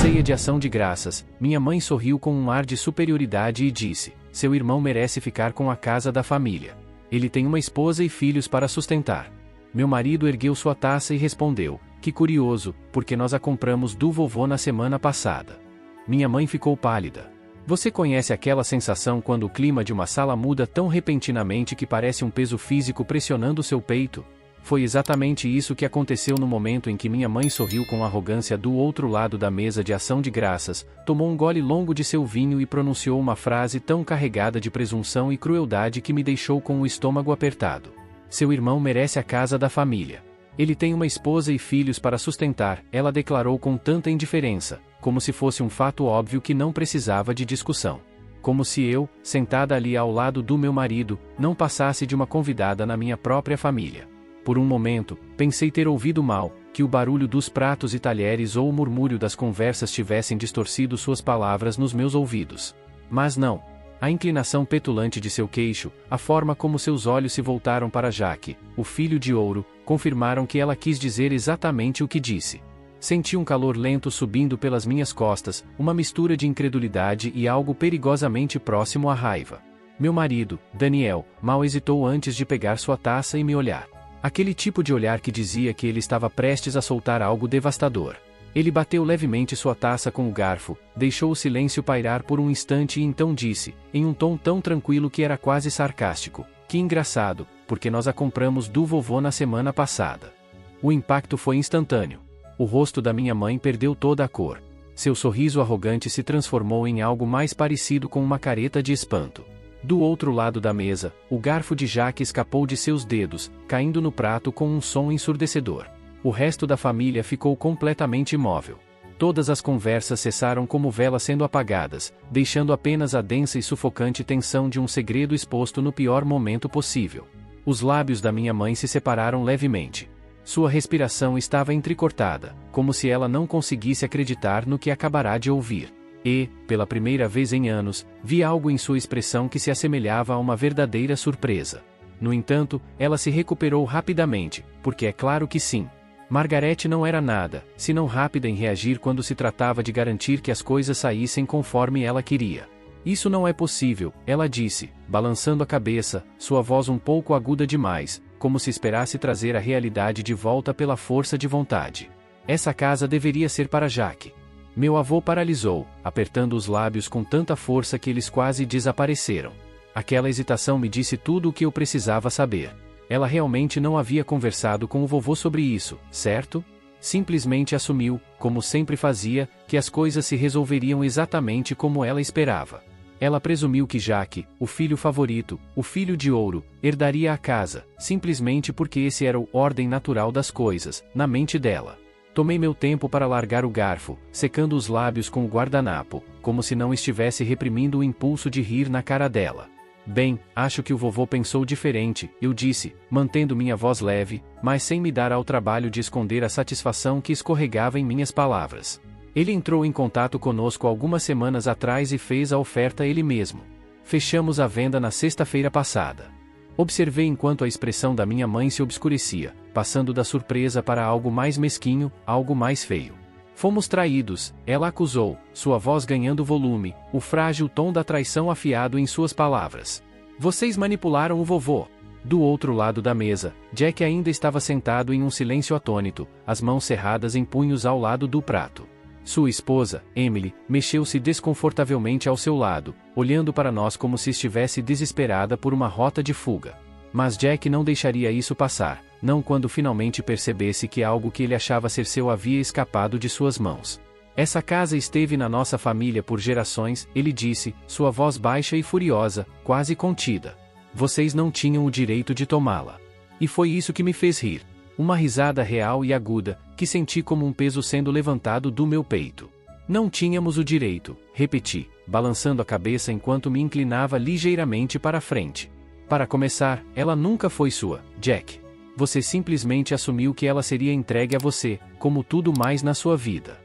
ceia de ação de graças, minha mãe sorriu com um ar de superioridade e disse: seu irmão merece ficar com a casa da família. Ele tem uma esposa e filhos para sustentar. Meu marido ergueu sua taça e respondeu: que curioso, porque nós a compramos do vovô na semana passada. Minha mãe ficou pálida. Você conhece aquela sensação quando o clima de uma sala muda tão repentinamente que parece um peso físico pressionando seu peito? Foi exatamente isso que aconteceu no momento em que minha mãe sorriu com arrogância do outro lado da mesa de ação de graças, tomou um gole longo de seu vinho e pronunciou uma frase tão carregada de presunção e crueldade que me deixou com o estômago apertado. Seu irmão merece a casa da família. Ele tem uma esposa e filhos para sustentar, ela declarou com tanta indiferença, como se fosse um fato óbvio que não precisava de discussão. Como se eu, sentada ali ao lado do meu marido, não passasse de uma convidada na minha própria família. Por um momento, pensei ter ouvido mal, que o barulho dos pratos e talheres ou o murmúrio das conversas tivessem distorcido suas palavras nos meus ouvidos. Mas não. A inclinação petulante de seu queixo, a forma como seus olhos se voltaram para Jaque, o filho de ouro, confirmaram que ela quis dizer exatamente o que disse. Senti um calor lento subindo pelas minhas costas, uma mistura de incredulidade e algo perigosamente próximo à raiva. Meu marido, Daniel, mal hesitou antes de pegar sua taça e me olhar. Aquele tipo de olhar que dizia que ele estava prestes a soltar algo devastador. Ele bateu levemente sua taça com o garfo, deixou o silêncio pairar por um instante e então disse, em um tom tão tranquilo que era quase sarcástico: que engraçado, porque nós a compramos do vovô na semana passada. O impacto foi instantâneo. O rosto da minha mãe perdeu toda a cor. Seu sorriso arrogante se transformou em algo mais parecido com uma careta de espanto. Do outro lado da mesa, o garfo de Jaque escapou de seus dedos, caindo no prato com um som ensurdecedor. O resto da família ficou completamente imóvel. Todas as conversas cessaram como velas sendo apagadas, deixando apenas a densa e sufocante tensão de um segredo exposto no pior momento possível. Os lábios da minha mãe se separaram levemente. Sua respiração estava entrecortada, como se ela não conseguisse acreditar no que acabará de ouvir. E, pela primeira vez em anos, vi algo em sua expressão que se assemelhava a uma verdadeira surpresa. No entanto, ela se recuperou rapidamente, porque é claro que sim. Margarete não era nada, senão rápida em reagir quando se tratava de garantir que as coisas saíssem conforme ela queria. Isso não é possível, ela disse, balançando a cabeça, sua voz um pouco aguda demais, como se esperasse trazer a realidade de volta pela força de vontade. Essa casa deveria ser para Jaque. Meu avô paralisou, apertando os lábios com tanta força que eles quase desapareceram. Aquela hesitação me disse tudo o que eu precisava saber. Ela realmente não havia conversado com o vovô sobre isso, certo? Simplesmente assumiu, como sempre fazia, que as coisas se resolveriam exatamente como ela esperava. Ela presumiu que Jaque, o filho favorito, o filho de ouro, herdaria a casa, simplesmente porque esse era a ordem natural das coisas, na mente dela. Tomei meu tempo para largar o garfo, secando os lábios com o guardanapo, como se não estivesse reprimindo o impulso de rir na cara dela. Bem, acho que o vovô pensou diferente, eu disse, mantendo minha voz leve, mas sem me dar ao trabalho de esconder a satisfação que escorregava em minhas palavras. Ele entrou em contato conosco algumas semanas atrás e fez a oferta ele mesmo. Fechamos a venda na sexta-feira passada. Observei enquanto a expressão da minha mãe se obscurecia, passando da surpresa para algo mais mesquinho, algo mais feio. Fomos traídos, ela acusou, sua voz ganhando volume, o frágil tom da traição afiado em suas palavras. Vocês manipularam o vovô. Do outro lado da mesa, Jack ainda estava sentado em um silêncio atônito, as mãos cerradas em punhos ao lado do prato. Sua esposa, Emily, mexeu-se desconfortavelmente ao seu lado, olhando para nós como se estivesse desesperada por uma rota de fuga. Mas Jack não deixaria isso passar, não quando finalmente percebesse que algo que ele achava ser seu havia escapado de suas mãos. Essa casa esteve na nossa família por gerações, ele disse, sua voz baixa e furiosa, quase contida. Vocês não tinham o direito de tomá-la. E foi isso que me fez rir. Uma risada real e aguda, que senti como um peso sendo levantado do meu peito. Não tínhamos o direito, repeti, balançando a cabeça enquanto me inclinava ligeiramente para a frente. Para começar, ela nunca foi sua, Jack. Você simplesmente assumiu que ela seria entregue a você, como tudo mais na sua vida.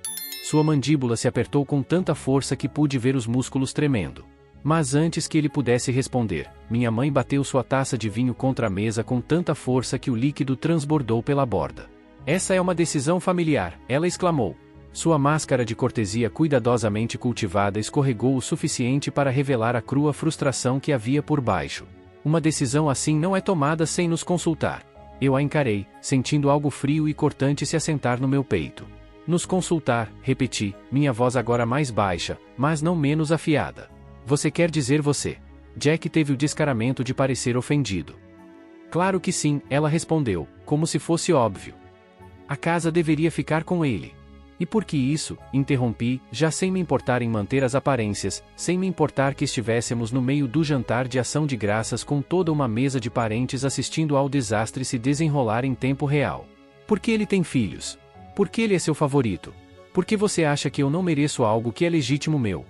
Sua mandíbula se apertou com tanta força que pude ver os músculos tremendo. Mas antes que ele pudesse responder, minha mãe bateu sua taça de vinho contra a mesa com tanta força que o líquido transbordou pela borda. Essa é uma decisão familiar, ela exclamou. Sua máscara de cortesia cuidadosamente cultivada escorregou o suficiente para revelar a crua frustração que havia por baixo. Uma decisão assim não é tomada sem nos consultar. Eu a encarei, sentindo algo frio e cortante se assentar no meu peito. Nos consultar, repeti, minha voz agora mais baixa, mas não menos afiada. Você quer dizer você? Jack teve o descaramento de parecer ofendido. Claro que sim, ela respondeu, como se fosse óbvio. A casa deveria ficar com ele. E por que isso? Interrompi, já sem me importar em manter as aparências, sem me importar que estivéssemos no meio do jantar de ação de graças com toda uma mesa de parentes assistindo ao desastre se desenrolar em tempo real. Porque ele tem filhos. Porque ele é seu favorito. Porque você acha que eu não mereço algo que é legítimo meu.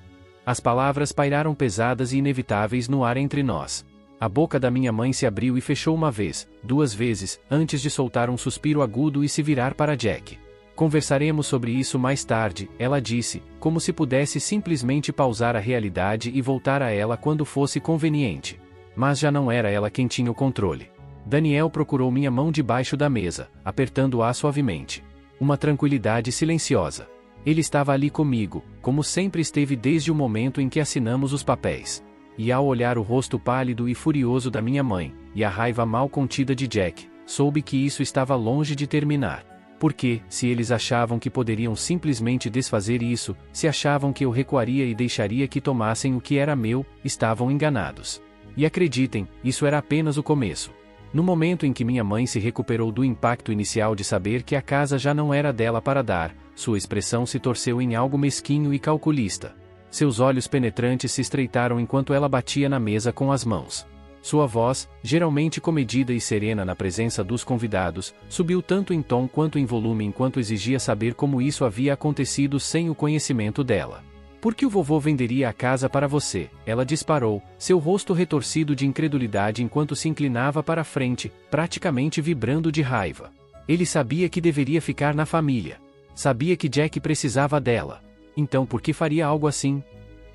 As palavras pairaram pesadas e inevitáveis no ar entre nós. A boca da minha mãe se abriu e fechou uma vez, duas vezes, antes de soltar um suspiro agudo e se virar para Jack. Conversaremos sobre isso mais tarde, ela disse, como se pudesse simplesmente pausar a realidade e voltar a ela quando fosse conveniente. Mas já não era ela quem tinha o controle. Daniel procurou minha mão debaixo da mesa, apertando-a suavemente. Uma tranquilidade silenciosa. Ele estava ali comigo, como sempre esteve desde o momento em que assinamos os papéis. E ao olhar o rosto pálido e furioso da minha mãe, e a raiva mal contida de Jack, soube que isso estava longe de terminar. Porque, se eles achavam que poderiam simplesmente desfazer isso, se achavam que eu recuaria e deixaria que tomassem o que era meu, estavam enganados. E acreditem, isso era apenas o começo. No momento em que minha mãe se recuperou do impacto inicial de saber que a casa já não era dela para dar, sua expressão se torceu em algo mesquinho e calculista. Seus olhos penetrantes se estreitaram enquanto ela batia na mesa com as mãos. Sua voz, geralmente comedida e serena na presença dos convidados, subiu tanto em tom quanto em volume enquanto exigia saber como isso havia acontecido sem o conhecimento dela. Por que o vovô venderia a casa para você? Ela disparou, seu rosto retorcido de incredulidade enquanto se inclinava para a frente, praticamente vibrando de raiva. Ele sabia que deveria ficar na família. Sabia que Jack precisava dela. Então por que faria algo assim?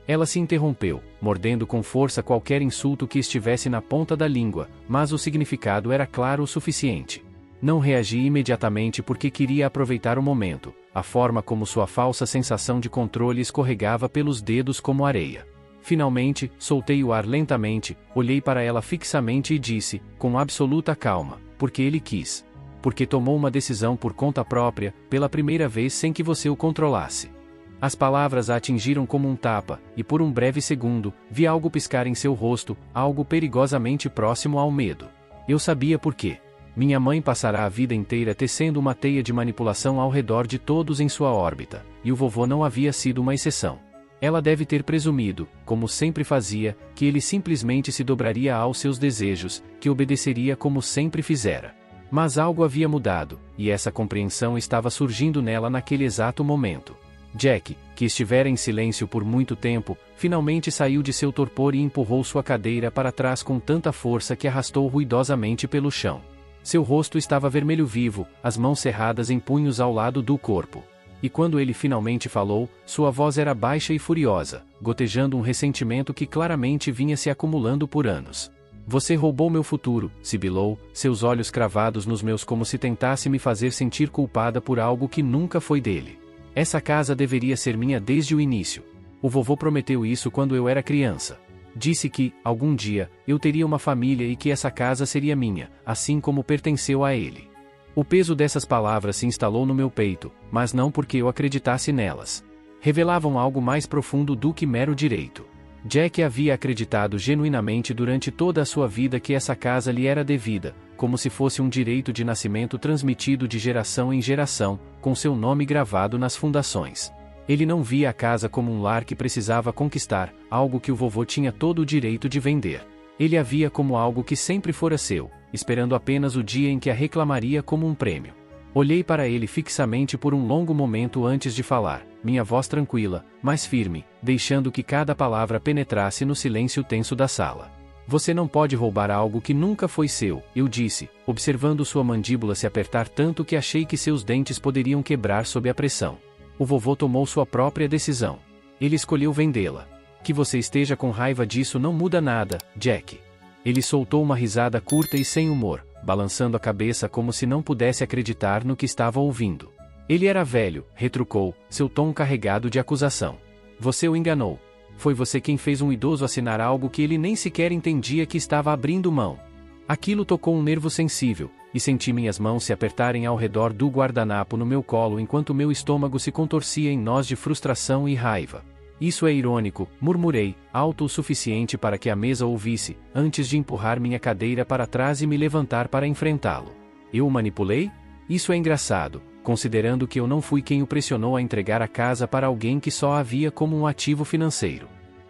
Ela se interrompeu, mordendo com força qualquer insulto que estivesse na ponta da língua, mas o significado era claro o suficiente. Não reagi imediatamente porque queria aproveitar o momento, a forma como sua falsa sensação de controle escorregava pelos dedos como areia. Finalmente, soltei o ar lentamente, olhei para ela fixamente e disse, com absoluta calma, porque ele quis. Porque tomou uma decisão por conta própria, pela primeira vez sem que você o controlasse. As palavras a atingiram como um tapa, e por um breve segundo, vi algo piscar em seu rosto, algo perigosamente próximo ao medo. Eu sabia por quê. Minha mãe passará a vida inteira tecendo uma teia de manipulação ao redor de todos em sua órbita, e o vovô não havia sido uma exceção. Ela deve ter presumido, como sempre fazia, que ele simplesmente se dobraria aos seus desejos, que obedeceria como sempre fizera. Mas algo havia mudado, e essa compreensão estava surgindo nela naquele exato momento. Jack, que estivera em silêncio por muito tempo, finalmente saiu de seu torpor e empurrou sua cadeira para trás com tanta força que arrastou ruidosamente pelo chão. Seu rosto estava vermelho vivo, as mãos cerradas em punhos ao lado do corpo. E quando ele finalmente falou, sua voz era baixa e furiosa, gotejando um ressentimento que claramente vinha se acumulando por anos. Você roubou meu futuro, sibilou, seus olhos cravados nos meus como se tentasse me fazer sentir culpada por algo que nunca foi dele. Essa casa deveria ser minha desde o início. O vovô prometeu isso quando eu era criança. Disse que, algum dia, eu teria uma família e que essa casa seria minha, assim como pertenceu a ele. O peso dessas palavras se instalou no meu peito, mas não porque eu acreditasse nelas. Revelavam algo mais profundo do que mero direito. Jack havia acreditado genuinamente durante toda a sua vida que essa casa lhe era devida, como se fosse um direito de nascimento transmitido de geração em geração, com seu nome gravado nas fundações. Ele não via a casa como um lar que precisava conquistar, algo que o vovô tinha todo o direito de vender. Ele a via como algo que sempre fora seu, esperando apenas o dia em que a reclamaria como um prêmio. Olhei para ele fixamente por um longo momento antes de falar, minha voz tranquila, mas firme, deixando que cada palavra penetrasse no silêncio tenso da sala. Você não pode roubar algo que nunca foi seu, eu disse, observando sua mandíbula se apertar tanto que achei que seus dentes poderiam quebrar sob a pressão. O vovô tomou sua própria decisão. Ele escolheu vendê-la. Que você esteja com raiva disso não muda nada, Jack. Ele soltou uma risada curta e sem humor, balançando a cabeça como se não pudesse acreditar no que estava ouvindo. Ele era velho, retrucou, seu tom carregado de acusação. Você o enganou. Foi você quem fez um idoso assinar algo que ele nem sequer entendia que estava abrindo mão. Aquilo tocou um nervo sensível, e senti minhas mãos se apertarem ao redor do guardanapo no meu colo enquanto meu estômago se contorcia em nós de frustração e raiva. Isso é irônico, murmurei, alto o suficiente para que a mesa ouvisse, antes de empurrar minha cadeira para trás e me levantar para enfrentá-lo. Eu o manipulei? Isso é engraçado, considerando que eu não fui quem o pressionou a entregar a casa para alguém que só a via como um ativo financeiro.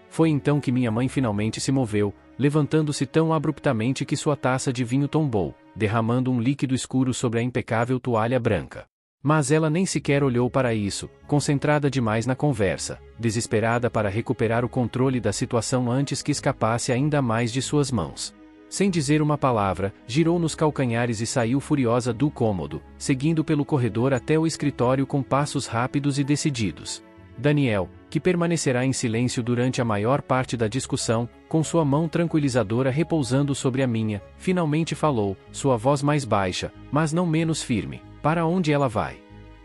Foi então que minha mãe finalmente se moveu, levantando-se tão abruptamente que sua taça de vinho tombou, derramando um líquido escuro sobre a impecável toalha branca. Mas ela nem sequer olhou para isso, concentrada demais na conversa, desesperada para recuperar o controle da situação antes que escapasse ainda mais de suas mãos. Sem dizer uma palavra, girou nos calcanhares e saiu furiosa do cômodo, seguindo pelo corredor até o escritório com passos rápidos e decididos. Daniel, que permanecerá em silêncio durante a maior parte da discussão, com sua mão tranquilizadora repousando sobre a minha, finalmente falou, sua voz mais baixa, mas não menos firme. Para onde ela vai?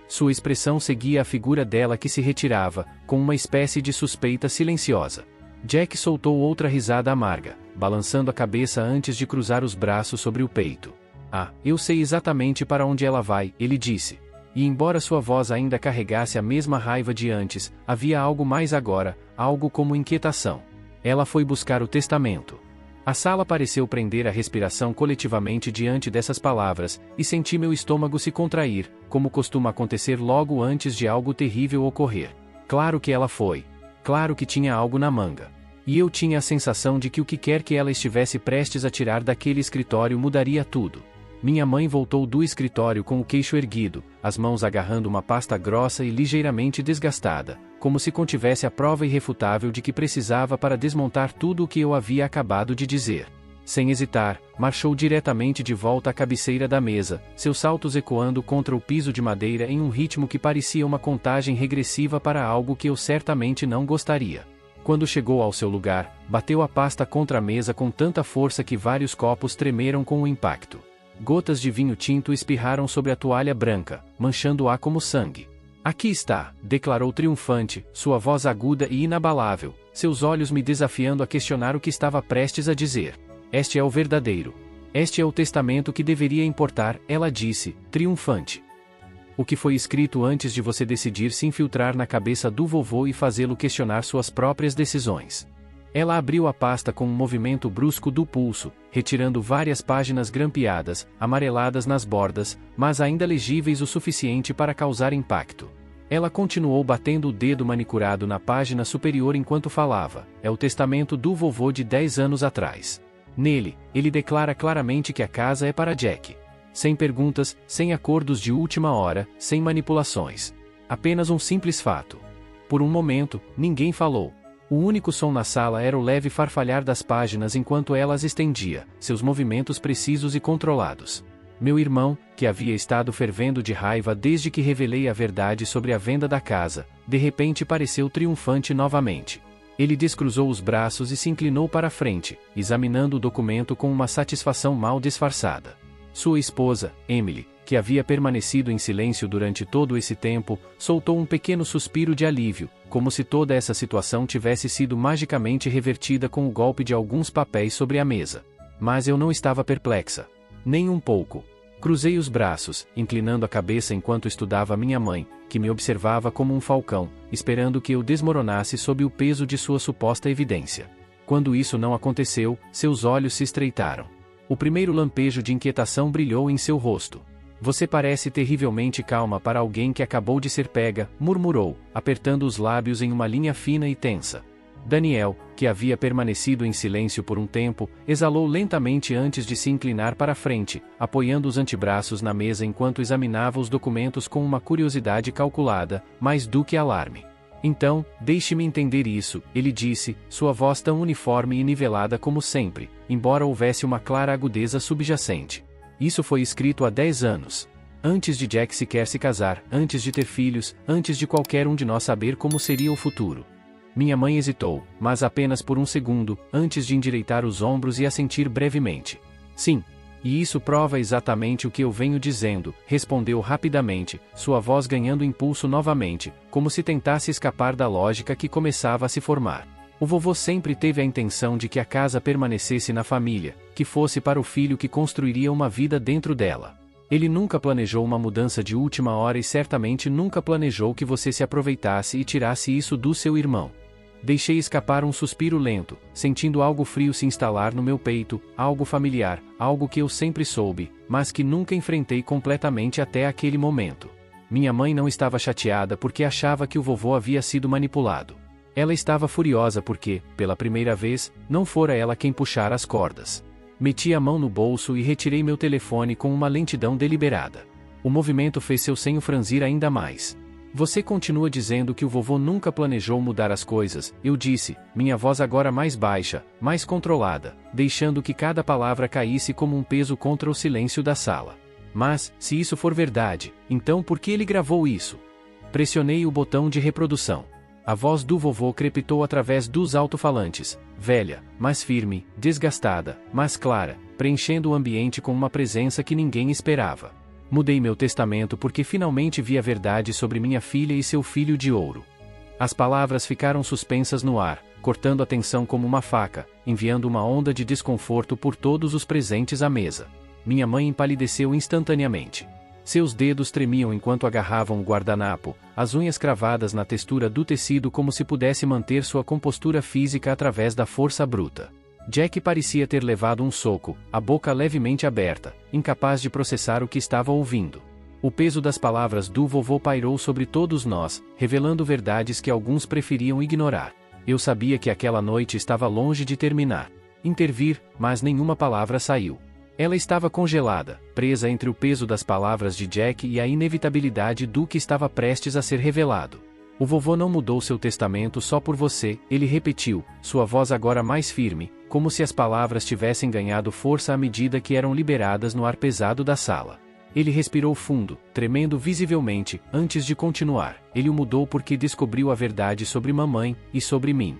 Sua expressão seguia a figura dela que se retirava, com uma espécie de suspeita silenciosa. Jack soltou outra risada amarga, balançando a cabeça antes de cruzar os braços sobre o peito. Ah, eu sei exatamente para onde ela vai, ele disse. E embora sua voz ainda carregasse a mesma raiva de antes, havia algo mais agora, algo como inquietação. Ela foi buscar o testamento. A sala pareceu prender a respiração coletivamente diante dessas palavras, e senti meu estômago se contrair, como costuma acontecer logo antes de algo terrível ocorrer. Claro que ela foi. Claro que tinha algo na manga. E eu tinha a sensação de que o que quer que ela estivesse prestes a tirar daquele escritório mudaria tudo. Minha mãe voltou do escritório com o queixo erguido, as mãos agarrando uma pasta grossa e ligeiramente desgastada, como se contivesse a prova irrefutável de que precisava para desmontar tudo o que eu havia acabado de dizer. Sem hesitar, marchou diretamente de volta à cabeceira da mesa, seus saltos ecoando contra o piso de madeira em um ritmo que parecia uma contagem regressiva para algo que eu certamente não gostaria. Quando chegou ao seu lugar, bateu a pasta contra a mesa com tanta força que vários copos tremeram com o impacto. Gotas de vinho tinto espirraram sobre a toalha branca, manchando-a como sangue. Aqui está, declarou triunfante, sua voz aguda e inabalável, seus olhos me desafiando a questionar o que estava prestes a dizer. Este é o verdadeiro. Este é o testamento que deveria importar, ela disse, triunfante. O que foi escrito antes de você decidir se infiltrar na cabeça do vovô e fazê-lo questionar suas próprias decisões. Ela abriu a pasta com um movimento brusco do pulso, retirando várias páginas grampeadas, amareladas nas bordas, mas ainda legíveis o suficiente para causar impacto. Ela continuou batendo o dedo manicurado na página superior enquanto falava. É o testamento do vovô de 10 anos atrás. Nele, ele declara claramente que a casa é para Jack. Sem perguntas, sem acordos de última hora, sem manipulações. Apenas um simples fato. Por um momento, ninguém falou. O único som na sala era o leve farfalhar das páginas enquanto ela as estendia, seus movimentos precisos e controlados. Meu irmão, que havia estado fervendo de raiva desde que revelei a verdade sobre a venda da casa, de repente pareceu triunfante novamente. Ele descruzou os braços e se inclinou para a frente, examinando o documento com uma satisfação mal disfarçada. Sua esposa, Emily, que havia permanecido em silêncio durante todo esse tempo, soltou um pequeno suspiro de alívio, como se toda essa situação tivesse sido magicamente revertida com o golpe de alguns papéis sobre a mesa. Mas eu não estava perplexa. Nem um pouco. Cruzei os braços, inclinando a cabeça enquanto estudava minha mãe, que me observava como um falcão, esperando que eu desmoronasse sob o peso de sua suposta evidência. Quando isso não aconteceu, seus olhos se estreitaram. O primeiro lampejo de inquietação brilhou em seu rosto. Você parece terrivelmente calma para alguém que acabou de ser pega, murmurou, apertando os lábios em uma linha fina e tensa. Daniel, que havia permanecido em silêncio por um tempo, exalou lentamente antes de se inclinar para a frente, apoiando os antebraços na mesa enquanto examinava os documentos com uma curiosidade calculada, mais do que alarme. Então, deixe-me entender isso, ele disse, sua voz tão uniforme e nivelada como sempre, embora houvesse uma clara agudeza subjacente. Isso foi escrito há 10 anos. Antes de Jack sequer se casar, antes de ter filhos, antes de qualquer um de nós saber como seria o futuro. Minha mãe hesitou, mas apenas por um segundo, antes de endireitar os ombros e assentir brevemente. Sim. E isso prova exatamente o que eu venho dizendo, respondeu rapidamente, sua voz ganhando impulso novamente, como se tentasse escapar da lógica que começava a se formar. O vovô sempre teve a intenção de que a casa permanecesse na família, que fosse para o filho que construiria uma vida dentro dela. Ele nunca planejou uma mudança de última hora e certamente nunca planejou que você se aproveitasse e tirasse isso do seu irmão. Deixei escapar um suspiro lento, sentindo algo frio se instalar no meu peito, algo familiar, algo que eu sempre soube, mas que nunca enfrentei completamente até aquele momento. Minha mãe não estava chateada porque achava que o vovô havia sido manipulado. Ela estava furiosa porque, pela primeira vez, não fora ela quem puxara as cordas. Meti a mão no bolso e retirei meu telefone com uma lentidão deliberada. O movimento fez seu senho franzir ainda mais. Você continua dizendo que o vovô nunca planejou mudar as coisas, eu disse, minha voz agora mais baixa, mais controlada, deixando que cada palavra caísse como um peso contra o silêncio da sala. Mas, se isso for verdade, então por que ele gravou isso? Pressionei o botão de reprodução. A voz do vovô crepitou através dos alto-falantes, velha, mas firme, desgastada, mas clara, preenchendo o ambiente com uma presença que ninguém esperava. Mudei meu testamento porque finalmente vi a verdade sobre minha filha e seu filho de ouro. As palavras ficaram suspensas no ar, cortando a tensão como uma faca, enviando uma onda de desconforto por todos os presentes à mesa. Minha mãe empalideceu instantaneamente. Seus dedos tremiam enquanto agarravam o guardanapo, as unhas cravadas na textura do tecido como se pudesse manter sua compostura física através da força bruta. Jack parecia ter levado um soco, a boca levemente aberta, incapaz de processar o que estava ouvindo. O peso das palavras do vovô pairou sobre todos nós, revelando verdades que alguns preferiam ignorar. Eu sabia que aquela noite estava longe de terminar. Intervir, mas nenhuma palavra saiu. Ela estava congelada, presa entre o peso das palavras de Jack e a inevitabilidade do que estava prestes a ser revelado. O vovô não mudou seu testamento só por você, ele repetiu, sua voz agora mais firme, como se as palavras tivessem ganhado força à medida que eram liberadas no ar pesado da sala. Ele respirou fundo, tremendo visivelmente, antes de continuar. Ele o mudou porque descobriu a verdade sobre mamãe e sobre mim.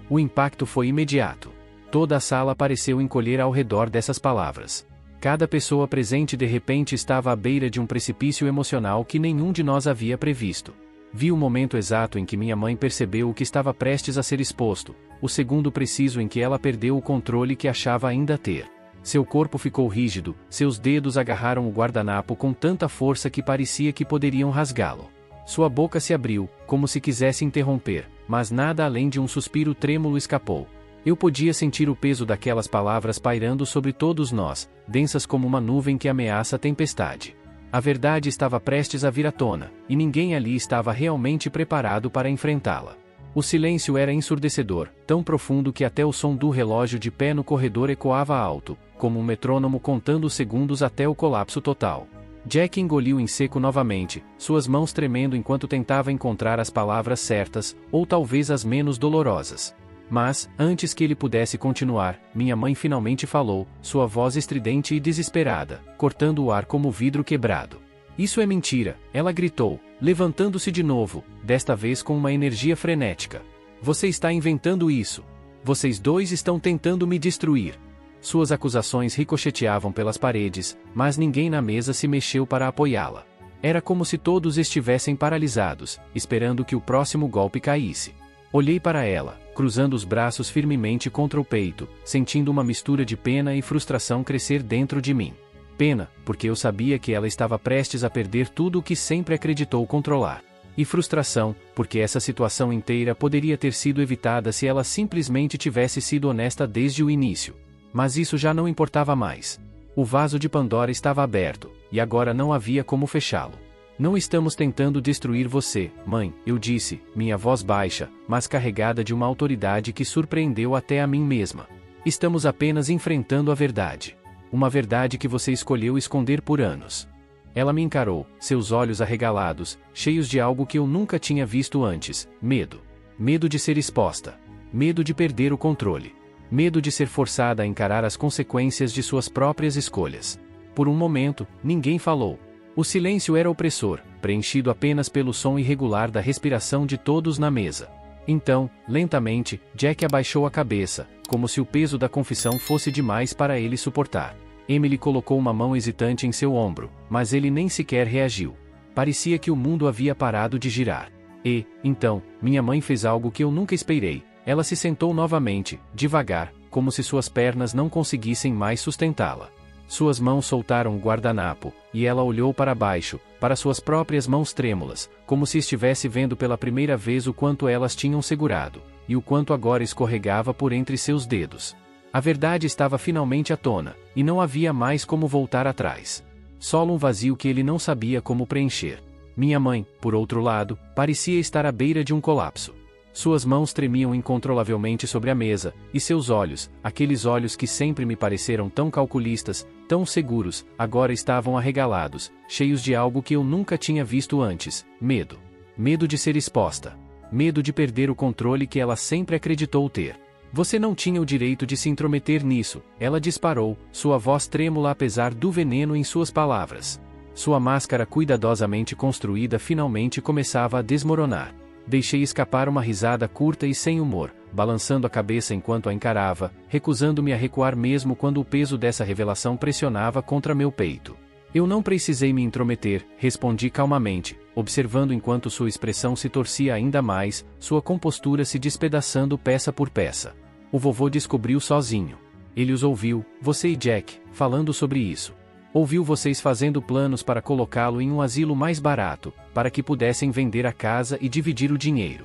O impacto foi imediato. Toda a sala pareceu encolher ao redor dessas palavras. Cada pessoa presente de repente estava à beira de um precipício emocional que nenhum de nós havia previsto. Vi o momento exato em que minha mãe percebeu o que estava prestes a ser exposto, o segundo preciso em que ela perdeu o controle que achava ainda ter. Seu corpo ficou rígido, seus dedos agarraram o guardanapo com tanta força que parecia que poderiam rasgá-lo. Sua boca se abriu, como se quisesse interromper, mas nada além de um suspiro trêmulo escapou. Eu podia sentir o peso daquelas palavras pairando sobre todos nós, densas como uma nuvem que ameaça a tempestade. A verdade estava prestes a vir à tona, e ninguém ali estava realmente preparado para enfrentá-la. O silêncio era ensurdecedor, tão profundo que até o som do relógio de pé no corredor ecoava alto, como um metrônomo contando os segundos até o colapso total. Jack engoliu em seco novamente, suas mãos tremendo enquanto tentava encontrar as palavras certas, ou talvez as menos dolorosas. Mas, antes que ele pudesse continuar, minha mãe finalmente falou, sua voz estridente e desesperada, cortando o ar como vidro quebrado. Isso é mentira, ela gritou, levantando-se de novo, desta vez com uma energia frenética. Você está inventando isso. Vocês dois estão tentando me destruir. Suas acusações ricocheteavam pelas paredes, mas ninguém na mesa se mexeu para apoiá-la. Era como se todos estivessem paralisados, esperando que o próximo golpe caísse. Olhei para ela, cruzando os braços firmemente contra o peito, sentindo uma mistura de pena e frustração crescer dentro de mim. Pena, porque eu sabia que ela estava prestes a perder tudo o que sempre acreditou controlar. E frustração, porque essa situação inteira poderia ter sido evitada se ela simplesmente tivesse sido honesta desde o início. Mas isso já não importava mais. O vaso de Pandora estava aberto, e agora não havia como fechá-lo. Não estamos tentando destruir você, mãe, eu disse, minha voz baixa, mas carregada de uma autoridade que surpreendeu até a mim mesma. Estamos apenas enfrentando a verdade. Uma verdade que você escolheu esconder por anos. Ela me encarou, seus olhos arregalados, cheios de algo que eu nunca tinha visto antes, medo. Medo de ser exposta. Medo de perder o controle. Medo de ser forçada a encarar as consequências de suas próprias escolhas. Por um momento, ninguém falou. O silêncio era opressor, preenchido apenas pelo som irregular da respiração de todos na mesa. Então, lentamente, Jack abaixou a cabeça, como se o peso da confissão fosse demais para ele suportar. Emily colocou uma mão hesitante em seu ombro, mas ele nem sequer reagiu. Parecia que o mundo havia parado de girar. E, então, minha mãe fez algo que eu nunca esperei. Ela se sentou novamente, devagar, como se suas pernas não conseguissem mais sustentá-la. Suas mãos soltaram o guardanapo, e ela olhou para baixo, para suas próprias mãos trêmulas, como se estivesse vendo pela primeira vez o quanto elas tinham segurado, e o quanto agora escorregava por entre seus dedos. A verdade estava finalmente à tona, e não havia mais como voltar atrás. Solo um vazio que ele não sabia como preencher. Minha mãe, por outro lado, parecia estar à beira de um colapso. Suas mãos tremiam incontrolavelmente sobre a mesa, e seus olhos, aqueles olhos que sempre me pareceram tão calculistas, tão seguros, agora estavam arregalados, cheios de algo que eu nunca tinha visto antes: medo. Medo de ser exposta. Medo de perder o controle que ela sempre acreditou ter. Você não tinha o direito de se intrometer nisso, ela disparou, sua voz trêmula apesar do veneno em suas palavras. Sua máscara cuidadosamente construída finalmente começava a desmoronar. Deixei escapar uma risada curta e sem humor, balançando a cabeça enquanto a encarava, recusando-me a recuar mesmo quando o peso dessa revelação pressionava contra meu peito. Eu não precisei me intrometer, respondi calmamente, observando enquanto sua expressão se torcia ainda mais, sua compostura se despedaçando peça por peça. O vovô descobriu sozinho. Ele os ouviu, você e Jack, falando sobre isso. Ouviu vocês fazendo planos para colocá-lo em um asilo mais barato, para que pudessem vender a casa e dividir o dinheiro.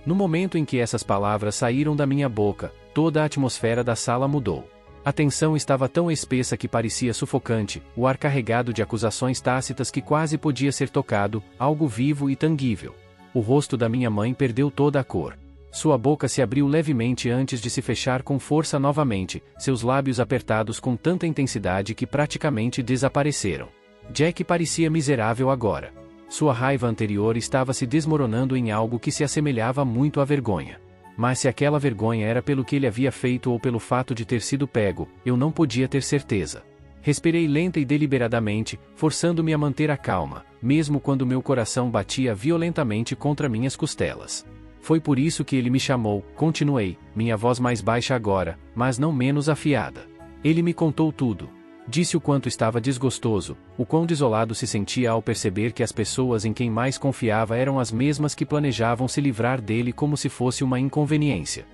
No momento em que essas palavras saíram da minha boca, toda a atmosfera da sala mudou. A tensão estava tão espessa que parecia sufocante, o ar carregado de acusações tácitas que quase podia ser tocado, algo vivo e tangível. O rosto da minha mãe perdeu toda a cor. Sua boca se abriu levemente antes de se fechar com força novamente, seus lábios apertados com tanta intensidade que praticamente desapareceram. Jack parecia miserável agora. Sua raiva anterior estava se desmoronando em algo que se assemelhava muito à vergonha. Mas se aquela vergonha era pelo que ele havia feito ou pelo fato de ter sido pego, eu não podia ter certeza. Respirei lenta e deliberadamente, forçando-me a manter a calma, mesmo quando meu coração batia violentamente contra minhas costelas. Foi por isso que ele me chamou, continuei, minha voz mais baixa agora, mas não menos afiada. Ele me contou tudo. Disse o quanto estava desgostoso, o quão desolado se sentia ao perceber que as pessoas em quem mais confiava eram as mesmas que planejavam se livrar dele como se fosse uma inconveniência.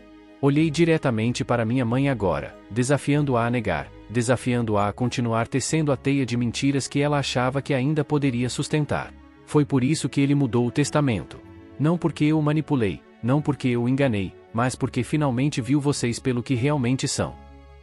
Olhei diretamente para minha mãe agora, desafiando-a a negar, desafiando-a a continuar tecendo a teia de mentiras que ela achava que ainda poderia sustentar. Foi por isso que ele mudou o testamento. Não porque eu o manipulei, não porque eu o enganei, mas porque finalmente viu vocês pelo que realmente são.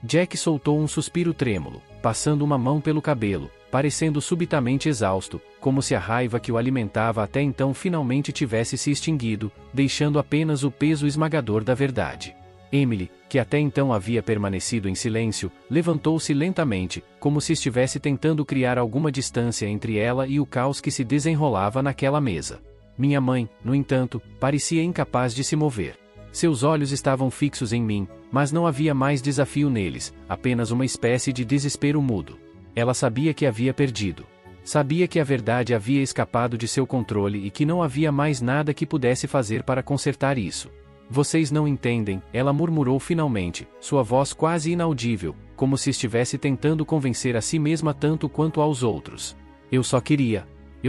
Jack soltou um suspiro trêmulo, passando uma mão pelo cabelo, parecendo subitamente exausto, como se a raiva que o alimentava até então finalmente tivesse se extinguido, deixando apenas o peso esmagador da verdade. Emily, que até então havia permanecido em silêncio, levantou-se lentamente, como se estivesse tentando criar alguma distância entre ela e o caos que se desenrolava naquela mesa. Minha mãe, no entanto, parecia incapaz de se mover. Seus olhos estavam fixos em mim, mas não havia mais desafio neles, apenas uma espécie de desespero mudo. Ela sabia que havia perdido. Sabia que a verdade havia escapado de seu controle e que não havia mais nada que pudesse fazer para consertar isso. Vocês não entendem, ela murmurou finalmente, sua voz quase inaudível, como se estivesse tentando convencer a si mesma tanto quanto aos outros. Eu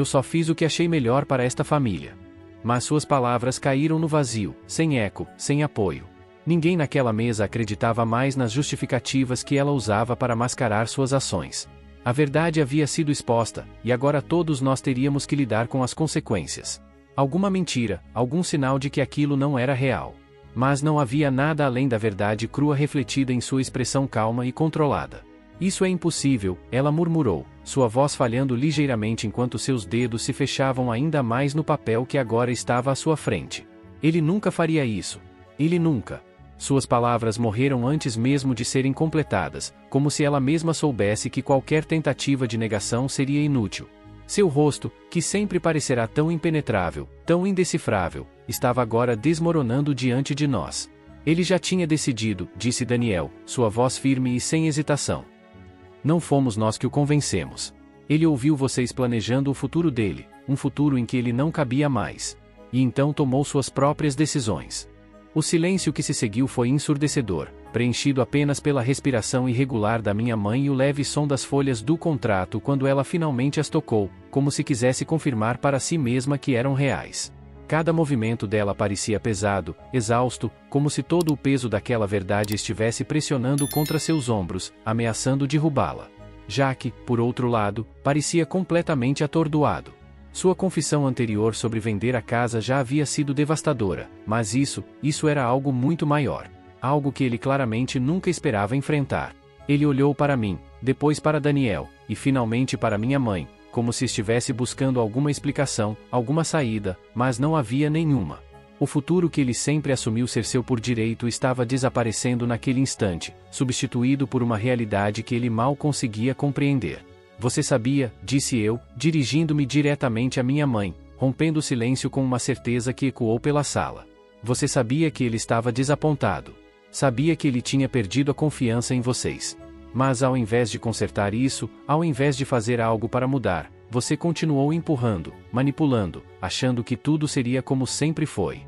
só fiz o que achei melhor para esta família. Mas suas palavras caíram no vazio, sem eco, sem apoio. Ninguém naquela mesa acreditava mais nas justificativas que ela usava para mascarar suas ações. A verdade havia sido exposta, e agora todos nós teríamos que lidar com as consequências. Alguma mentira, algum sinal de que aquilo não era real. Mas não havia nada além da verdade crua refletida em sua expressão calma e controlada. Isso é impossível, ela murmurou, sua voz falhando ligeiramente enquanto seus dedos se fechavam ainda mais no papel que agora estava à sua frente. Ele nunca faria isso. Ele nunca. Suas palavras morreram antes mesmo de serem completadas, como se ela mesma soubesse que qualquer tentativa de negação seria inútil. Seu rosto, que sempre parecerá tão impenetrável, tão indecifrável, estava agora desmoronando diante de nós. Ele já tinha decidido, disse Daniel, sua voz firme e sem hesitação. Não fomos nós que o convencemos. Ele ouviu vocês planejando o futuro dele, um futuro em que ele não cabia mais. E então tomou suas próprias decisões. O silêncio que se seguiu foi ensurdecedor, preenchido apenas pela respiração irregular da minha mãe e o leve som das folhas do contrato quando ela finalmente as tocou, como se quisesse confirmar para si mesma que eram reais. Cada movimento dela parecia pesado, exausto, como se todo o peso daquela verdade estivesse pressionando contra seus ombros, ameaçando derrubá-la. Jack, por outro lado, parecia completamente atordoado. Sua confissão anterior sobre vender a casa já havia sido devastadora, mas isso era algo muito maior. Algo que ele claramente nunca esperava enfrentar. Ele olhou para mim, depois para Daniel, e finalmente para minha mãe, como se estivesse buscando alguma explicação, alguma saída, mas não havia nenhuma. O futuro que ele sempre assumiu ser seu por direito estava desaparecendo naquele instante, substituído por uma realidade que ele mal conseguia compreender. Você sabia, disse eu, dirigindo-me diretamente à minha mãe, rompendo o silêncio com uma certeza que ecoou pela sala. Você sabia que ele estava desapontado. Sabia que ele tinha perdido a confiança em vocês. Mas ao invés de consertar isso, ao invés de fazer algo para mudar, você continuou empurrando, manipulando, achando que tudo seria como sempre foi.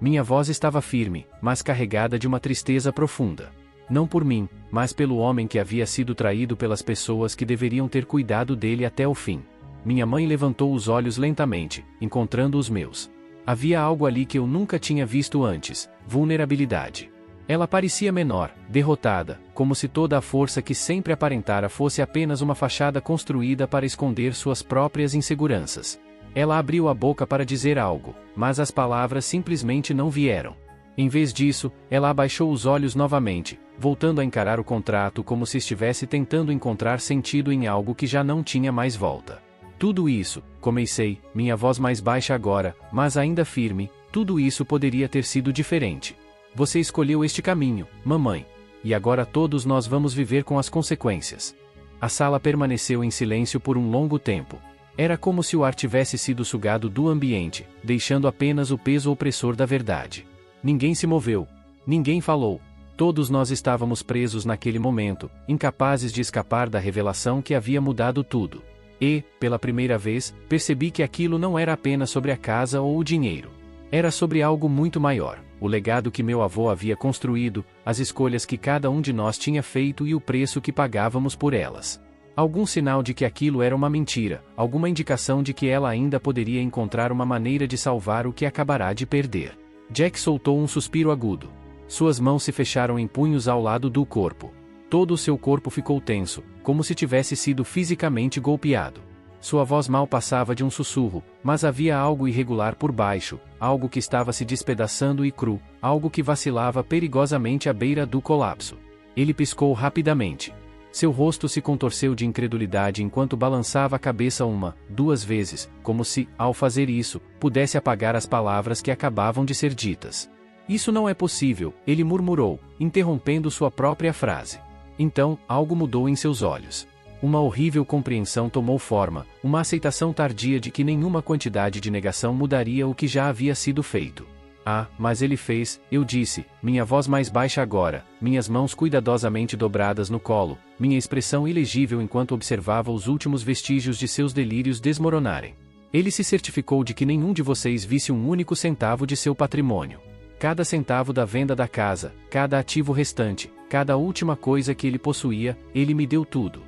Minha voz estava firme, mas carregada de uma tristeza profunda. Não por mim, mas pelo homem que havia sido traído pelas pessoas que deveriam ter cuidado dele até o fim. Minha mãe levantou os olhos lentamente, encontrando os meus. Havia algo ali que eu nunca tinha visto antes: vulnerabilidade. Ela parecia menor, derrotada, como se toda a força que sempre aparentara fosse apenas uma fachada construída para esconder suas próprias inseguranças. Ela abriu a boca para dizer algo, mas as palavras simplesmente não vieram. Em vez disso, ela abaixou os olhos novamente, voltando a encarar o contrato como se estivesse tentando encontrar sentido em algo que já não tinha mais volta. Tudo isso, comecei, minha voz mais baixa agora, mas ainda firme, tudo isso poderia ter sido diferente. Você escolheu este caminho, mamãe. E agora todos nós vamos viver com as consequências. A sala permaneceu em silêncio por um longo tempo. Era como se o ar tivesse sido sugado do ambiente, deixando apenas o peso opressor da verdade. Ninguém se moveu. Ninguém falou. Todos nós estávamos presos naquele momento, incapazes de escapar da revelação que havia mudado tudo. E, pela primeira vez, percebi que aquilo não era apenas sobre a casa ou o dinheiro. Era sobre algo muito maior, o legado que meu avô havia construído, as escolhas que cada um de nós tinha feito e o preço que pagávamos por elas. Algum sinal de que aquilo era uma mentira, alguma indicação de que ela ainda poderia encontrar uma maneira de salvar o que acabará de perder. Jack soltou um suspiro agudo. Suas mãos se fecharam em punhos ao lado do corpo. Todo o seu corpo ficou tenso, como se tivesse sido fisicamente golpeado. Sua voz mal passava de um sussurro, mas havia algo irregular por baixo, algo que estava se despedaçando e cru, algo que vacilava perigosamente à beira do colapso. Ele piscou rapidamente. Seu rosto se contorceu de incredulidade enquanto balançava a cabeça duas vezes, como se, ao fazer isso, pudesse apagar as palavras que acabavam de ser ditas. Isso não é possível, ele murmurou, interrompendo sua própria frase. Então, algo mudou em seus olhos. Uma horrível compreensão tomou forma, uma aceitação tardia de que nenhuma quantidade de negação mudaria o que já havia sido feito. Ah, mas ele fez, eu disse, minha voz mais baixa agora, minhas mãos cuidadosamente dobradas no colo, minha expressão ilegível enquanto observava os últimos vestígios de seus delírios desmoronarem. Ele se certificou de que nenhum de vocês visse um único centavo de seu patrimônio. Cada centavo da venda da casa, cada ativo restante, cada última coisa que ele possuía, ele me deu tudo.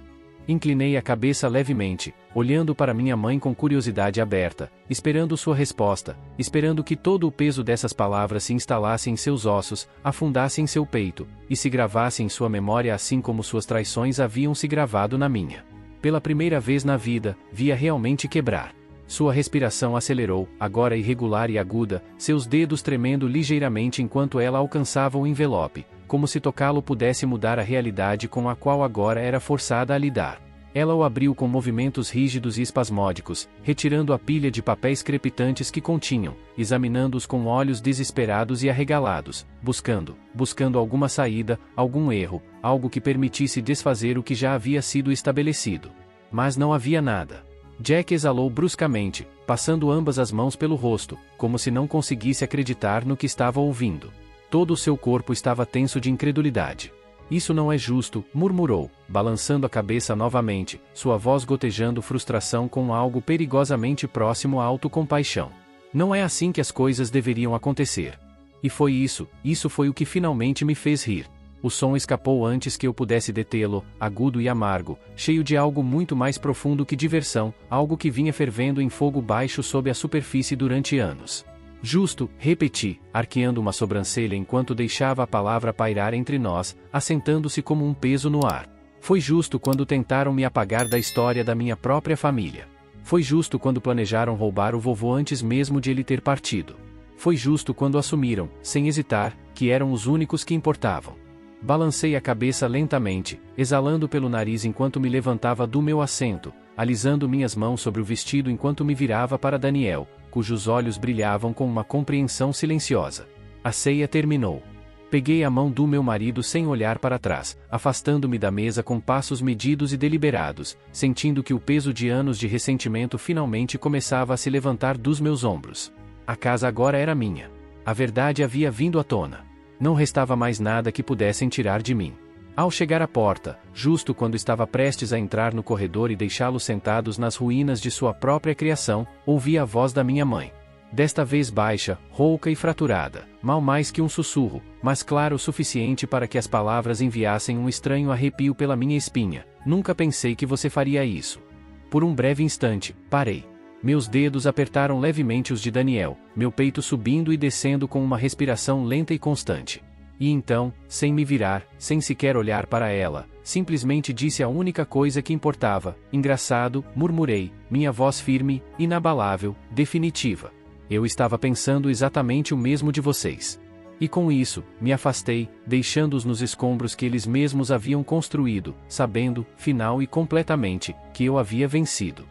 Inclinei a cabeça levemente, olhando para minha mãe com curiosidade aberta, esperando sua resposta, esperando que todo o peso dessas palavras se instalasse em seus ossos, afundasse em seu peito, e se gravasse em sua memória assim como suas traições haviam se gravado na minha. Pela primeira vez na vida, via realmente quebrar. Sua respiração acelerou, agora irregular e aguda, seus dedos tremendo ligeiramente enquanto ela alcançava o envelope, como se tocá-lo pudesse mudar a realidade com a qual agora era forçada a lidar. Ela o abriu com movimentos rígidos e espasmódicos, retirando a pilha de papéis crepitantes que continham, examinando-os com olhos desesperados e arregalados, buscando alguma saída, algum erro, algo que permitisse desfazer o que já havia sido estabelecido. Mas não havia nada. Jack exalou bruscamente, passando ambas as mãos pelo rosto, como se não conseguisse acreditar no que estava ouvindo. Todo o seu corpo estava tenso de incredulidade. Isso não é justo, murmurou, balançando a cabeça novamente, sua voz gotejando frustração com algo perigosamente próximo à autocompaixão. Não é assim que as coisas deveriam acontecer. E foi isso foi o que finalmente me fez rir. O som escapou antes que eu pudesse detê-lo, agudo e amargo, cheio de algo muito mais profundo que diversão, algo que vinha fervendo em fogo baixo sob a superfície durante anos. Justo, repeti, arqueando uma sobrancelha enquanto deixava a palavra pairar entre nós, assentando-se como um peso no ar. Foi justo quando tentaram me apagar da história da minha própria família. Foi justo quando planejaram roubar o vovô antes mesmo de ele ter partido. Foi justo quando assumiram, sem hesitar, que eram os únicos que importavam. Balancei a cabeça lentamente, exalando pelo nariz enquanto me levantava do meu assento, alisando minhas mãos sobre o vestido enquanto me virava para Daniel, cujos olhos brilhavam com uma compreensão silenciosa. A ceia terminou. Peguei a mão do meu marido sem olhar para trás, afastando-me da mesa com passos medidos e deliberados, sentindo que o peso de anos de ressentimento finalmente começava a se levantar dos meus ombros. A casa agora era minha. A verdade havia vindo à tona. Não restava mais nada que pudessem tirar de mim. Ao chegar à porta, justo quando estava prestes a entrar no corredor e deixá-los sentados nas ruínas de sua própria criação, ouvi a voz da minha mãe. Desta vez baixa, rouca e fraturada, mal mais que um sussurro, mas claro o suficiente para que as palavras enviassem um estranho arrepio pela minha espinha. Nunca pensei que você faria isso. Por um breve instante, parei. Meus dedos apertaram levemente os de Daniel, meu peito subindo e descendo com uma respiração lenta e constante. E então, sem me virar, sem sequer olhar para ela, simplesmente disse a única coisa que importava. Engraçado, murmurei, minha voz firme, inabalável, definitiva. Eu estava pensando exatamente o mesmo de vocês. E com isso, me afastei, deixando-os nos escombros que eles mesmos haviam construído, sabendo, final e completamente, que eu havia vencido.